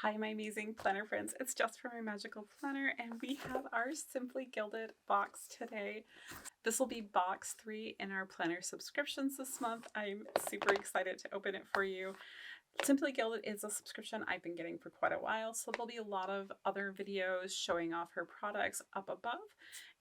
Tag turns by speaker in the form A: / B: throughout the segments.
A: Hi, my amazing planner friends. It's Jess from My Magical Planner, and we have our Simply Gilded box today. This will be box 3 in our planner subscriptions this month. I'm super excited to open it for you. Simply Gilded is a subscription I've been getting for quite a while, so there'll be a lot of other videos showing off her products up above.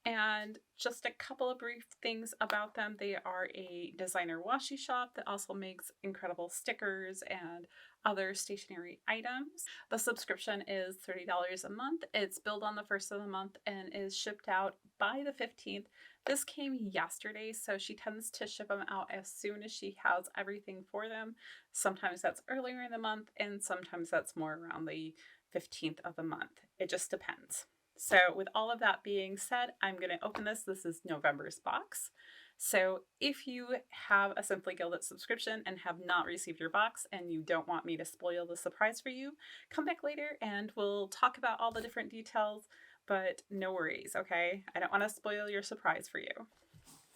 A: And just a couple of brief things about them. They are a designer washi shop that also makes incredible stickers and other stationery items. The subscription is $30 a month. It's billed on the first of the month and is shipped out by the 15th. This came yesterday, so she tends to ship them out as soon as she has everything for them. Sometimes that's earlier in the month, and sometimes that's more around the 15th of the month. It just depends. So with all of that being said, I'm going to open this. This is November's box. So if you have a Simply Gilded subscription and have not received your box and you don't want me to spoil the surprise for you, come back later and we'll talk about all the different details, but no worries, okay? I don't want to spoil your surprise for you.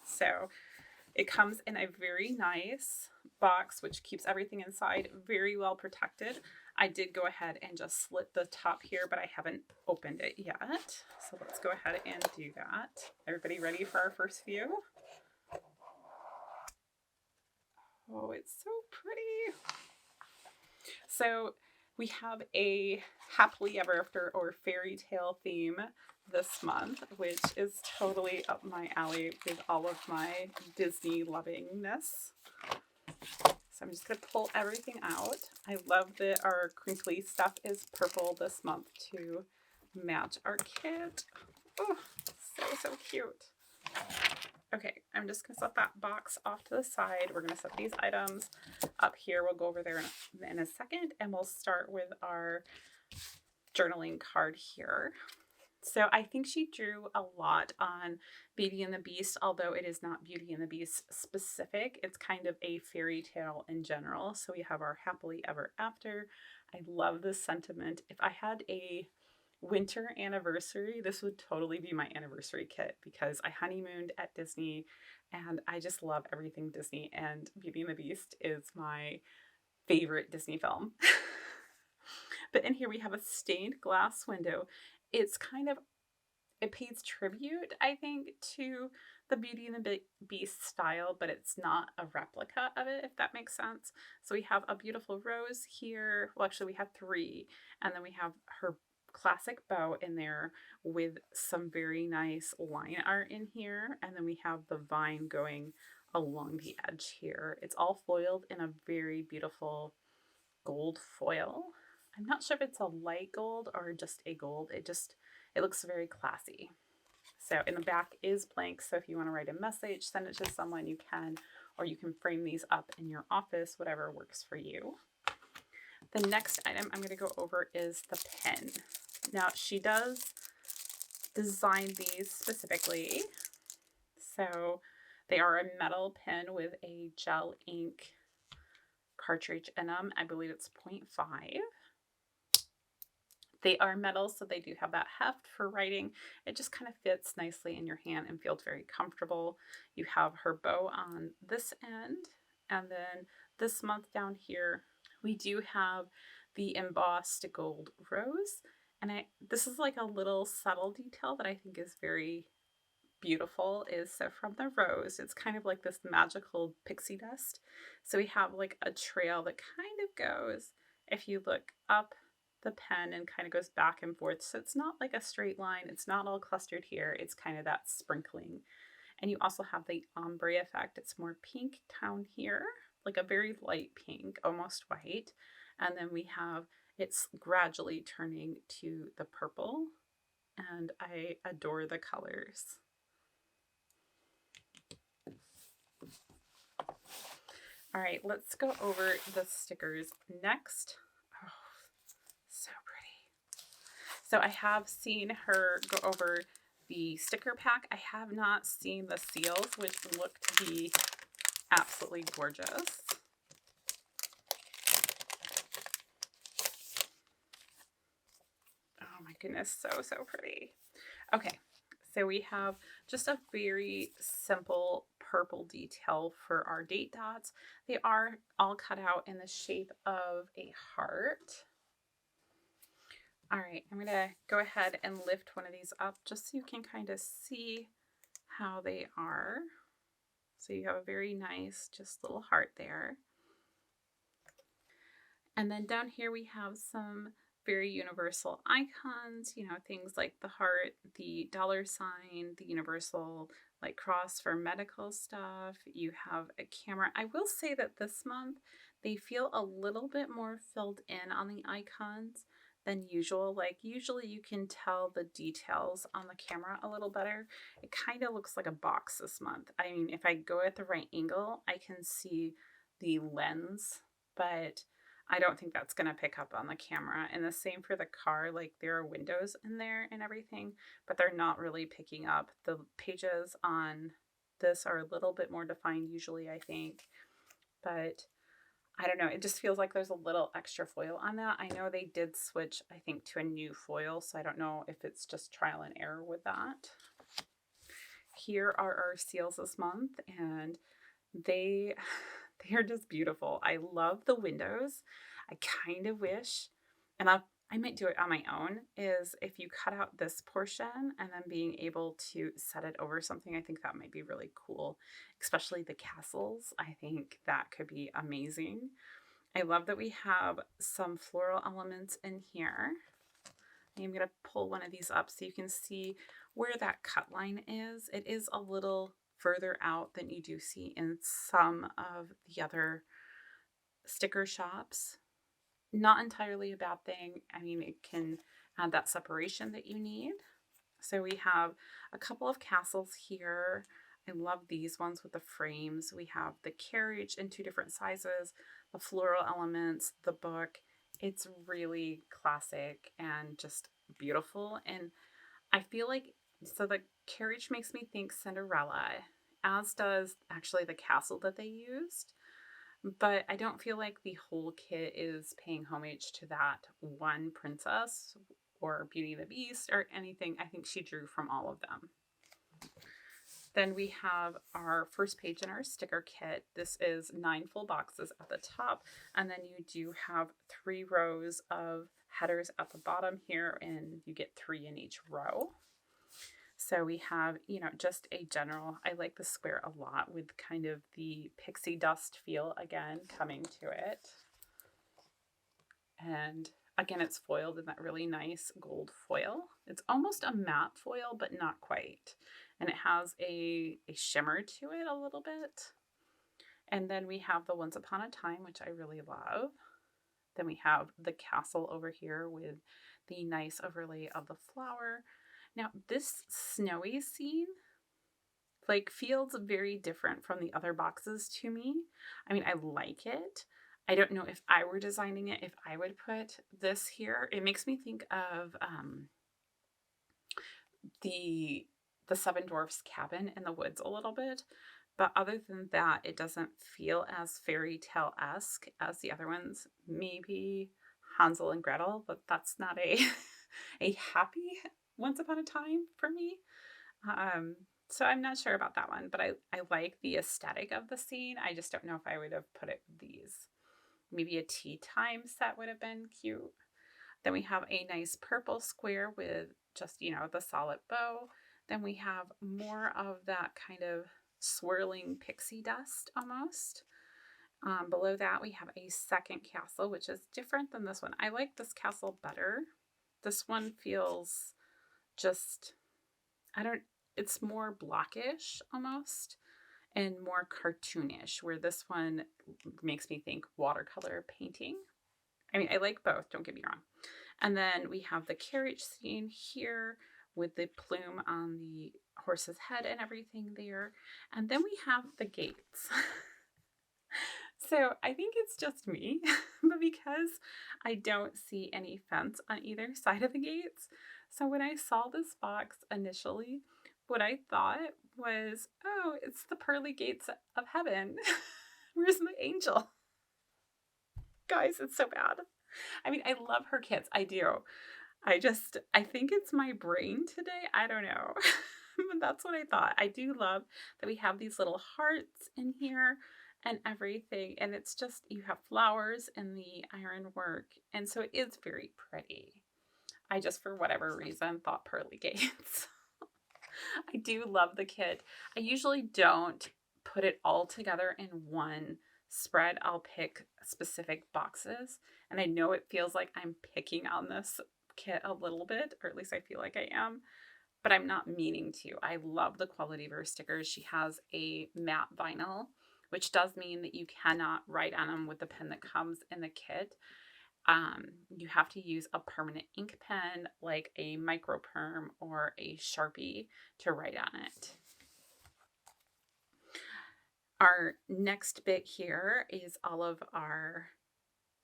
A: So it comes in a very nice box, which keeps everything inside very well protected. I did go ahead and just slit the top here, but I haven't opened it yet. So let's go ahead and do that. Everybody ready for our first view? Oh, it's so pretty. So we have a happily ever after or fairy tale theme this month, which is totally up my alley with all of my Disney lovingness. So I'm just going to pull everything out. I love that our crinkly stuff is purple this month to match our kit. Oh, so cute. Okay, I'm just going to set that box off to the side. We're going to set these items up here. We'll go over there in a second, and we'll start with our journaling card here. So I think she drew a lot on Beauty and the Beast, although it is not Beauty and the Beast specific. It's kind of a fairy tale in general. So we have our happily ever after. I love this sentiment. If I had a winter anniversary, this would totally be my anniversary kit because I honeymooned at Disney and I just love everything Disney, and Beauty and the Beast is my favorite Disney film. But in here we have a stained glass window. It's kind of, it pays tribute, I think, to the Beauty and the Beast style, but it's not a replica of it, if that makes sense. So we have a beautiful rose here. Well, actually we have 3, and then we have her classic bow in there with some very nice line art in here, and then we have the vine going along the edge here. It's all foiled in a very beautiful gold foil. I'm not sure if it's a light gold or just a gold. It looks very classy. So in the back is blank, so if you want to write a message, send it to someone, you can, or you can frame these up in your office, whatever works for you. The next item I'm going to go over is the pen. Now she does design these specifically. So they are a metal pen with a gel ink cartridge in them. I believe it's 0.5. They are metal, so they do have that heft for writing. It just kind of fits nicely in your hand and feels very comfortable. You have her bow on this end, and then this month down here, we do have the embossed gold rose. And this is like a little subtle detail that I think is very beautiful, is so from the rose, it's kind of like this magical pixie dust. So we have like a trail that kind of goes, if you look up the pen, and kind of goes back and forth. So it's not like a straight line. It's not all clustered here. It's kind of that sprinkling. And you also have the ombre effect. It's more pink down here, like a very light pink, almost white. And then we have, it's gradually turning to the purple. And I adore the colors. All right, let's go over the stickers next. Oh, so pretty. So I have seen her go over the sticker pack. I have not seen the seals, which look to be absolutely gorgeous. Oh my goodness, so pretty. Okay, so we have just a very simple purple detail for our date dots. They are all cut out in the shape of a heart. All right, I'm gonna go ahead and lift one of these up just so you can kind of see how they are. So you have a very nice, just little heart there. And then down here we have some very universal icons, you know, things like the heart, the dollar sign, the universal like cross for medical stuff. You have a camera. I will say that this month they feel a little bit more filled in on the icons than usual. Like usually you can tell the details on the camera a little better. It kind of looks like a box this month. I mean, if I go at the right angle, I can see the lens, but I don't think that's going to pick up on the camera. And the same for the car. Like there are windows in there and everything, but they're not really picking up. The pages on this are a little bit more defined usually, I think. But I don't know. It just feels like there's a little extra foil on that. I know they did switch, I think, to a new foil. So I don't know if it's just trial and error with that. Here are our seals this month, and they are just beautiful. I love the windows. I kind of wish, and I might do it on my own, is if you cut out this portion and then being able to set it over something, I think that might be really cool, especially the castles. I think that could be amazing. I love that we have some floral elements in here. I'm going to pull one of these up so you can see where that cut line is. It is a little further out than you do see in some of the other sticker shops. Not entirely a bad thing. I mean, it can add that separation that you need. So we have a couple of castles here. I love these ones with the frames. We have the carriage in 2 different sizes, the floral elements, the book. It's really classic and just beautiful. And I feel like, so the carriage makes me think Cinderella, as does actually the castle that they used. But I don't feel like the whole kit is paying homage to that one princess or Beauty and the Beast or anything. I think she drew from all of them. Then we have our first page in our sticker kit. This is 9 full boxes at the top, and then you do have 3 rows of headers at the bottom here, and you get 3 in each row. So we have, you know, just a general, I like the square a lot with kind of the pixie dust feel again coming to it. And again, it's foiled in that really nice gold foil. It's almost a matte foil, but not quite. And it has a shimmer to it a little bit. And then we have the Once Upon a Time, which I really love. Then we have the castle over here with the nice overlay of the flower. Now, this snowy scene like feels very different from the other boxes to me. I mean, I like it. I don't know if I were designing it, if I would put this here. It makes me think of the Seven Dwarfs cabin in the woods a little bit. But other than that, it doesn't feel as fairy tale-esque as the other ones. Maybe Hansel and Gretel, but that's not a happy Once Upon a Time for me. So I'm not sure about that one, but I like the aesthetic of the scene. I just don't know if I would have put it with these. Maybe a tea time set would have been cute. Then we have a nice purple square with just, you know, the solid bow. Then we have more of that kind of swirling pixie dust almost. Below that, we have a second castle, which is different than this one. I like this castle better. This one feels just, it's more blockish almost and more cartoonish, where this one makes me think watercolor painting. I mean, I like both, don't get me wrong. And then we have the carriage scene here with the plume on the horse's head and everything there. And then we have the gates. So I think it's just me, but because I don't see any fence on either side of the gates, so when I saw this box initially, what I thought was, oh, it's the pearly gates of heaven. Where's my angel? Guys, it's so bad. I mean, I love her kits. I do. I think it's my brain today. I don't know. But that's what I thought. I do love that we have these little hearts in here and everything. And it's just, you have flowers in the ironwork. And so it is very pretty. I just, for whatever reason, thought pearly gates. I do love the kit. I usually don't put it all together in one spread. I'll pick specific boxes, and I know it feels like I'm picking on this kit a little bit, or at least I feel like I am, but I'm not meaning to. I love the quality of her stickers. She has a matte vinyl, which does mean that you cannot write on them with the pen that comes in the kit. You have to use a permanent ink pen like a microperm or a Sharpie to write on it. Our next bit here is all of our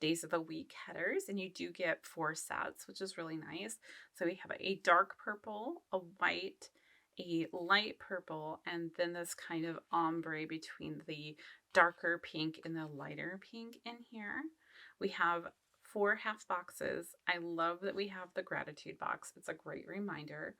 A: days of the week headers, and you do get 4 sets, which is really nice. So we have a dark purple, a white, a light purple, and then this kind of ombre between the darker pink and the lighter pink in here. We have 4 half boxes. I love that we have the gratitude box. It's a great reminder.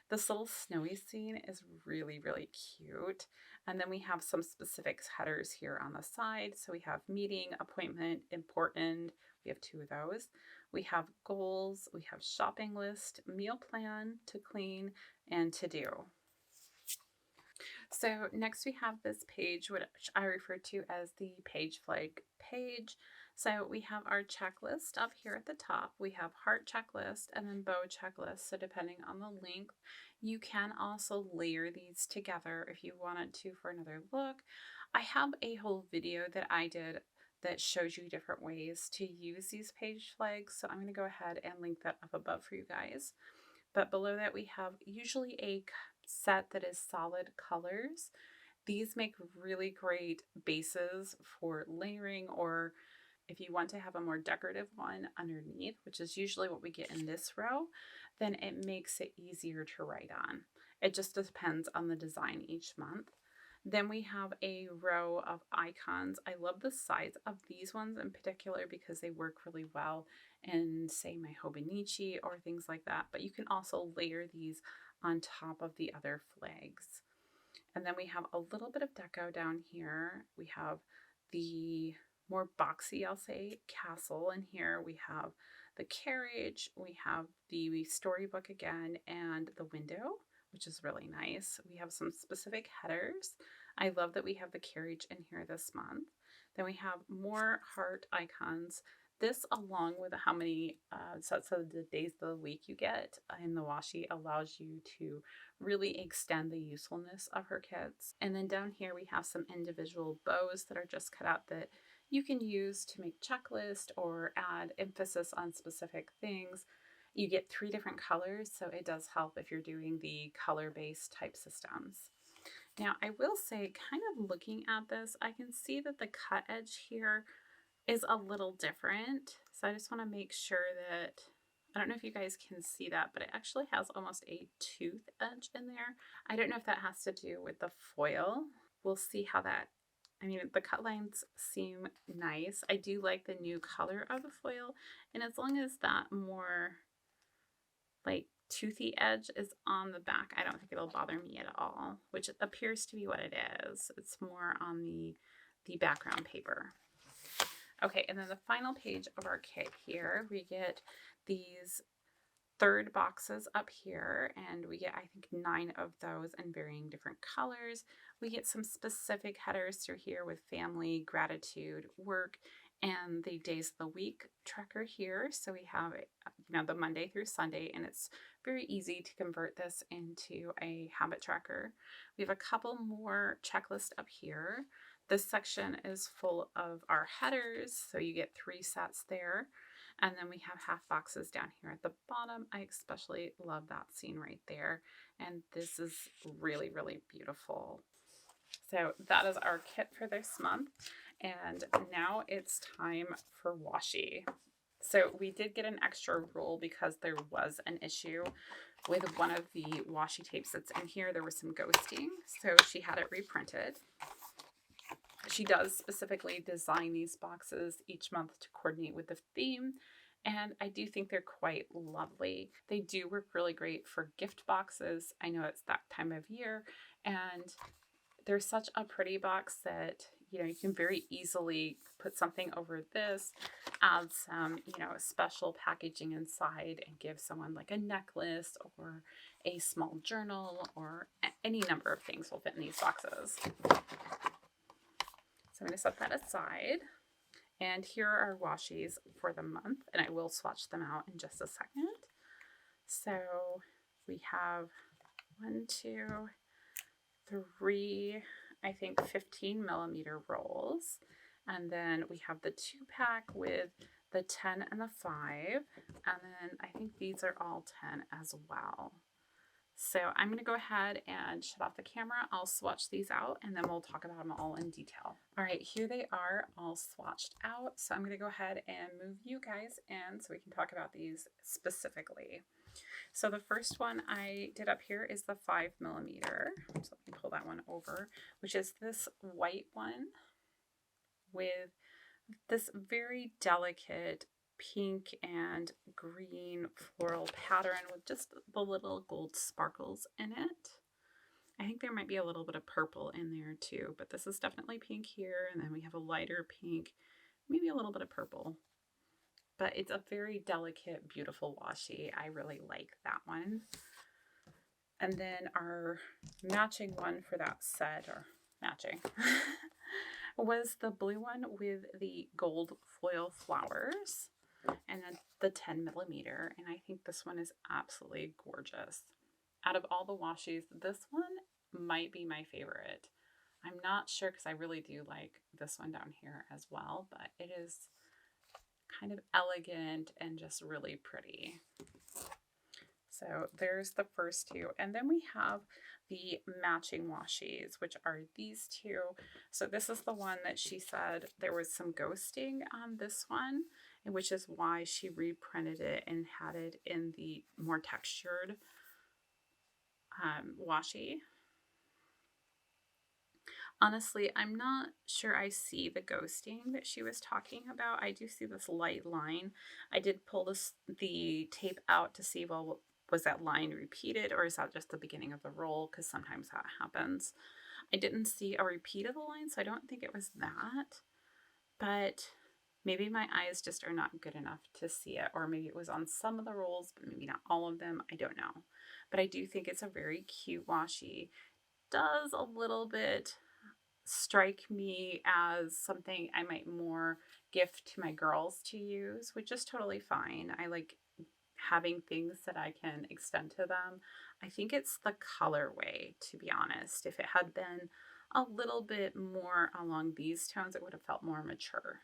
A: This little snowy scene is really, really cute. And then we have some specific headers here on the side. So we have meeting, appointment, important. We have 2 of those. We have goals. We have shopping list, meal plan, to clean, and to do. So next we have this page, which I refer to as the page flag page. So we have our checklist up here at the top. We have heart checklist and then bow checklist. So depending on the length, you can also layer these together if you wanted to for another look. I have a whole video that I did that shows you different ways to use these page flags. So I'm going to go ahead and link that up above for you guys. But below that we have usually a set that is solid colors. These make really great bases for layering, or if you want to have a more decorative one underneath, which is usually what we get in this row, then it makes it easier to write on. It just depends on the design each month. Then we have a row of icons. I love the size of these ones in particular because they work really well in, say, my Hobonichi or things like that. But you can also layer these on top of the other flags. And then we have a little bit of deco down here. We have the more boxy, I'll say, castle in here. We have the carriage. We have the storybook again and the window, which is really nice. We have some specific headers. I love that we have the carriage in here this month. Then we have more heart icons. This, along with how many sets of the days of the week you get in the washi, allows you to really extend the usefulness of her kits. And then down here we have some individual bows that are just cut out that you can use to make checklist or add emphasis on specific things. You get 3 different colors, so it does help if you're doing the color-based type systems. Now, I will say, kind of looking at this, I can see that the cut edge here is a little different. So I just want to make sure that, I don't know if you guys can see that, but it actually has almost a tooth edge in there. I don't know if that has to do with the foil. We'll see how that, I mean, the cut lines seem nice. I do like the new color of the foil. And as long as that more like toothy edge is on the back, I don't think it'll bother me at all, which appears to be what it is. It's more on the background paper. Okay, and then the final page of our kit here, we get these 3rd boxes up here, and we get, I think, 9 of those in varying different colors. We get some specific headers through here with family, gratitude, work, and the days of the week tracker here. So we have, the Monday through Sunday, and it's very easy to convert this into a habit tracker. We have a couple more checklists up here. This section is full of our headers, so you get 3 sets there. And then we have half boxes down here at the bottom. I especially love that scene right there. And this is really, really beautiful. So that is our kit for this month. And now it's time for washi. So we did get an extra roll because there was an issue with one of the washi tapes that's in here. There was some ghosting, so she had it reprinted. She does specifically design these boxes each month to coordinate with the theme, and I do think they're quite lovely. They do work really great for gift boxes. I know it's that time of year, and they're such a pretty box that you can very easily put something over this, add some, special packaging inside and give someone like a necklace or a small journal or any number of things will fit in these boxes. So I'm going to set that aside. And here are our washies for the month, and I will swatch them out in just a second. So we have 1, 2, 3, I think 15 millimeter rolls. And then we have the 2-pack with the 10 and the 5. And then I think these are all 10 as well. So I'm going to go ahead and shut off the camera. I'll swatch these out and then we'll talk about them all in detail. All right, here they are all swatched out. So I'm going to go ahead and move you guys in so we can talk about these specifically. So the first one I did up here is the 5 millimeter. So let me pull that one over, which is this white one with this very delicate pink and green floral pattern with just the little gold sparkles in it. I think there might be a little bit of purple in there too, but this is definitely pink here. And then we have a lighter pink, maybe a little bit of purple. But it's a very delicate, beautiful washi. I really like that one. And then our matching one for that set, or matching, was the blue one with the gold foil flowers and then the 10 millimeter. And I think this one is absolutely gorgeous. Out of all the washis, this one might be my favorite. I'm not sure because I really do like this one down here as well, but it is kind of elegant and just really pretty. So there's the first two. And then we have the matching washis, which are these two. So this is the one that she said there was some ghosting on this one, which is why she reprinted it and had it in the more textured washi. Honestly, I'm not sure I see the ghosting that she was talking about. I do see this light line. I did pull the tape out to see, well, was that line repeated or is that just the beginning of the roll? Because sometimes that happens. I didn't see a repeat of the line, so I don't think it was that. But maybe my eyes just are not good enough to see it, or maybe it was on some of the rolls, but maybe not all of them. I don't know. But I do think it's a very cute washi. Does a little bit strike me as something I might more gift to my girls to use, which is totally fine. I like having things that I can extend to them. I think it's the colorway, to be honest. If it had been a little bit more along these tones, it would have felt more mature.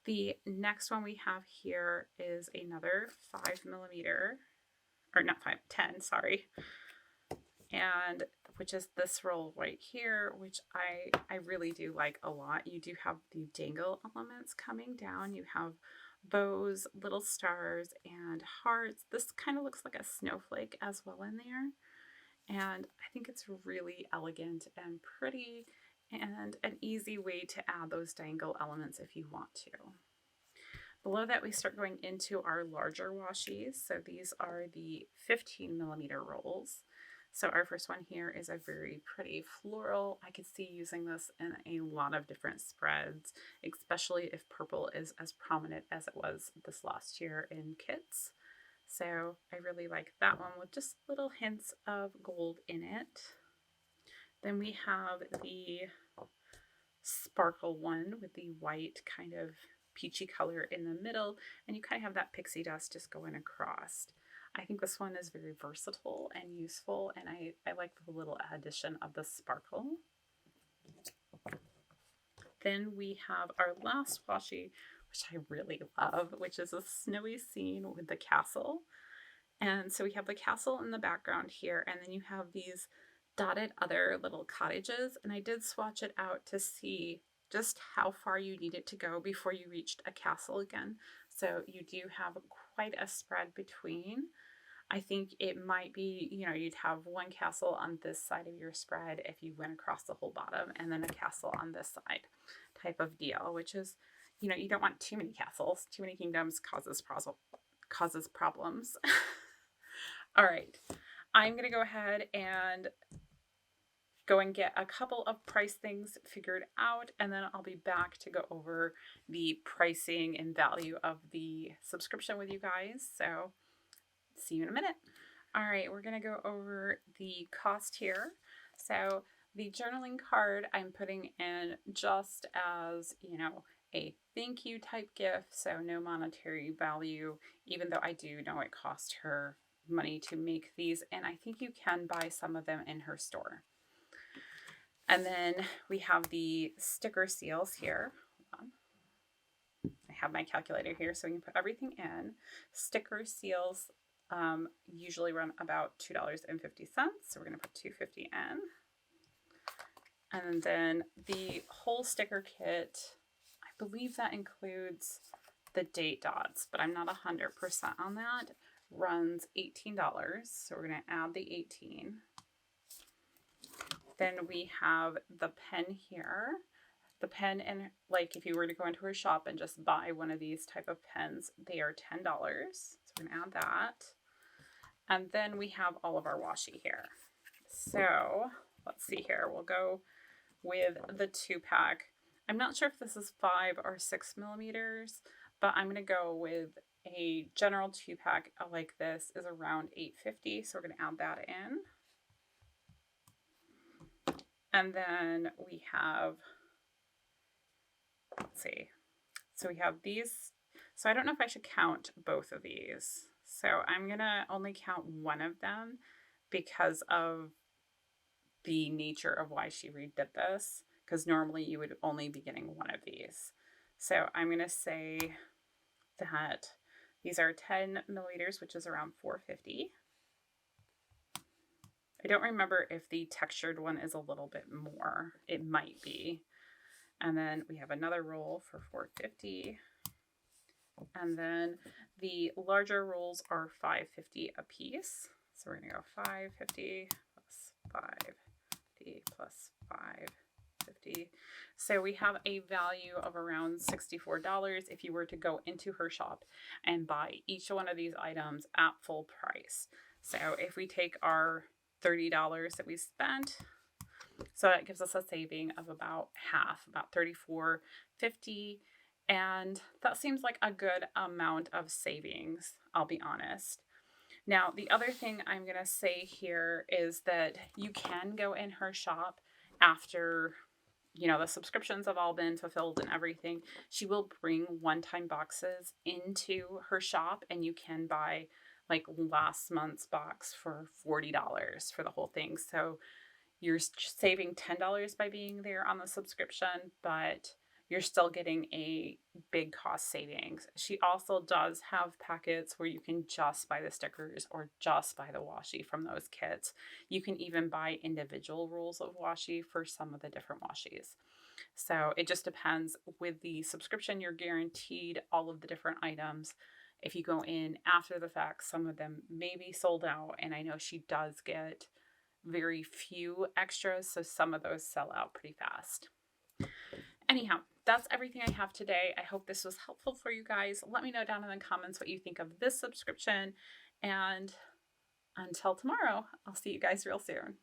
A: The next one we have here is another 5 millimeter, or not 5, 10, sorry. And which is this roll right here, which I really do like a lot. You do have the dangle elements coming down. You have bows, little stars, and hearts. This kind of looks like a snowflake as well in there. And I think it's really elegant and pretty and an easy way to add those dangle elements if you want to. Below that, we start going into our larger washis. So these are the 15 millimeter rolls. So our first one here is a very pretty floral. I could see using this in a lot of different spreads, especially if purple is as prominent as it was this last year in kits. So I really like that one with just little hints of gold in it. Then we have the sparkle one with the white kind of peachy color in the middle, and you kind of have that pixie dust just going across. I think this one is very versatile and useful, and I like the little addition of the sparkle. Then we have our last washi, which I really love, which is a snowy scene with the castle. And so we have the castle in the background here, and then you have these dotted other little cottages, and I did swatch it out to see just how far you need it to go before you reached a castle again. So you do have quite a spread between. I think it might be, you'd have one castle on this side of your spread if you went across the whole bottom, and then a castle on this side type of deal, which is, you don't want too many castles. Too many kingdoms causes problems. All right, I'm going to go ahead and go and get a couple of price things figured out, and then I'll be back to go over the pricing and value of the subscription with you guys. So see you in a minute. All right, we're going to go over the cost here. So the journaling card I'm putting in just as, a thank you type gift, so no monetary value, even though I do know it cost her money to make these, and I think you can buy some of them in her store. And then we have the sticker seals here. Hold on. I have my calculator here so we can put everything in. Sticker seals usually run about $2.50, so we're going to put $2.50 in. And then the whole sticker kit, I believe that includes the date dots, but I'm not 100% on that, runs $18. So we're going to add the 18. Then we have the pen here. The pen, and like if you were to go into her shop and just buy one of these type of pens, they are $10. So we're going to add that. And then we have all of our washi here. So let's see here. We'll go with the 2-pack. I'm not sure if this is 5 or 6 millimeters, but I'm going to go with a general 2-pack like this is around $8.50. So we're going to add that in. And then we have, let's see. So we have these. So I don't know if I should count both of these. So I'm going to only count one of them because of the nature of why she redid this, because normally you would only be getting one of these. So I'm going to say that these are 10 milliliters, which is around $4.50. I don't remember if the textured one is a little bit more. It might be. And then we have another roll for $4.50. And then the larger rolls are $5.50 a piece. So we're going to go $5.50 plus $5.50 plus $5.50. So we have a value of around $64 if you were to go into her shop and buy each one of these items at full price. So if we take our $30 that we spent, so that gives us a saving of about half, about $34.50. And that seems like a good amount of savings, I'll be honest. Now, the other thing I'm going to say here is that you can go in her shop after, the subscriptions have all been fulfilled and everything. She will bring one-time boxes into her shop, and you can buy like last month's box for $40 for the whole thing. So you're saving $10 by being there on the subscription, but you're still getting a big cost savings. She also does have packets where you can just buy the stickers or just buy the washi from those kits. You can even buy individual rolls of washi for some of the different washis. So it just depends. With the subscription, you're guaranteed all of the different items. If you go in after the fact, some of them may be sold out, and I know she does get very few extras, so some of those sell out pretty fast. Anyhow, that's everything I have today. I hope this was helpful for you guys. Let me know down in the comments what you think of this subscription, and until tomorrow, I'll see you guys real soon.